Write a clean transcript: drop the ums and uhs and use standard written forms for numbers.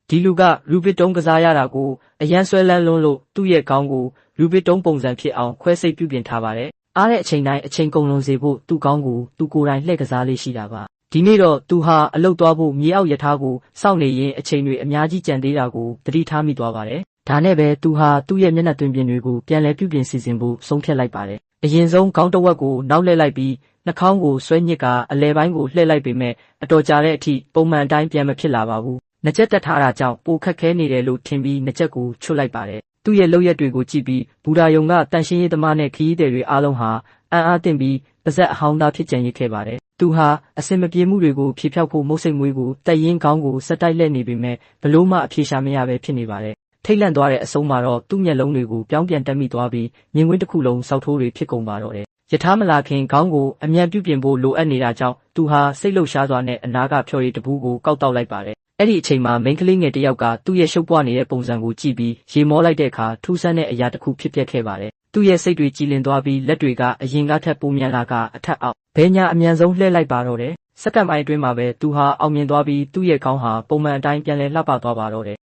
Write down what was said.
ဒီလူကရူဘစ်တုံးကစားရတာကိုအရန်ဆွဲလန်းလွန်းလို့သူ့ရဲ့ခေါင်းကိုရူဘစ်တုံးပုံစံဖြစ်အောင်ခွဲစိတ်ပြုပြင်ထားပါတယ်။အားတဲ့အချိန်တိုင်းအချိန်ကုန်လွန်စေဖို့သူ့ခေါင်းကိုသူကိုယ်တိုင်လှည့်ကစားလေးရှိတာပါ။ဒီနေ့တော့သူဟာအလုတ်သွားဖို့မြေအောက်ရထားကိုစောင့်နေရင်အချိန်တွေအများကြီးကြံသေးတာကိုသတိထားမိသွားပါတယ်။ဒါနဲ့ပဲသူဟာသူ့ရဲ့မျက်နှာသွင်းပြင်တွေကိုပြန်လည်ပြုပြင်စီစဉ်ဖို့ဆုံးဖြတ်လိုက်ပါတယ်။အရင်ဆုံးခေါင်းတစ်ဝက်ကိုနောက်လှည့်လိုက်ပြီးနှာခေါင်းကိုဆွဲညစ်ကအလဲပိုင်းကိုလှည့်လိုက်ပေမဲ့အတော်ကြာတဲ့အထိပုံမှန်အတိုင်းပြန်မဖြစ်လာပါဘူး။နှစ်ချက်တက်ထားတာကြောင့်ပိုခက်ခဲနေတယ်လို့ထင်ပြီးနှစ်ချက်ကိုချွတ်လိုက်ပါတယ်။သူ့ရဲ့လုပ်ရက်တွေကိုကြည့်ပြီးဘူဒါယုံကတန်ရှင်းရေးသမားနဲ့ခရီးသည်တွေအားလုံးဟာအံ့အားသင့်ပြီးပါဇက်အဟောင်းသားဖြစ်ကြံရစ်ခဲ့ပါတယ်။သူဟာအစင်မပြေမှုတွေကိုဖြေဖျောက်ဖို့မုတ်စိတ်မွေးကိုတက်ရင်ခေါင်းကိုစက်တိုက်လက်နေပေမဲ့ဘလို့မှအဖြေရှာမရပဲဖြစ်နေပါတယ်။ထိတ်လန့်သွားတဲ့အဆုံးမှာတော့သူ့မျက်လုံးတွေကိုပြောင်းပြန်တက်မိသွားပြီးမြင်ကွင်းတစ်ခုလုံးစောက်ထိုးတွေဖြစ်ကုန်ပါတော့တယ်။ယထာမလာခင်ခေါင်းကိုအမြန်ပြုပြင်ဖို့လိုအပ်နေတာကြောင့်သူဟာစိတ်လှုပ်ရှားစွာနဲ့အနာကဖြော်ရည်တပူးကိုကောက်တောက်လိုက်ပါတယ်။အဲ့ဒီအချိန်မှာမိန်းကလေးငယ်တစ်ယောက်ကသူ့ရဲ့ရှုပ်ပွားနေတဲ့ပုံစံကိုကြည့်ပြီးရေမောလိုက်တဲ့အခါထူးဆန်းတဲ့အရာတစ်ခုဖြစ်ပျက်ခဲ့ပါတယ်။သူ့ရဲ့စိတ်တွေကြည်လင်သွားပြီးလက်တွေကအရင်ကထက်ပိုမြန်လာကအထက်အောက်ဘဲညာအမြန်ဆုံးလှည့်လိုက်ပါတော့တယ်။စက္ကန့်ပိုင်းအတွင်းမှာပဲသူဟာအောင်မြင်သွားပြီးသူ့ရဲ့ခေါင်းဟာပုံမှန်အတိုင်းပြန်လည်လှပသွားပါတော့တယ်။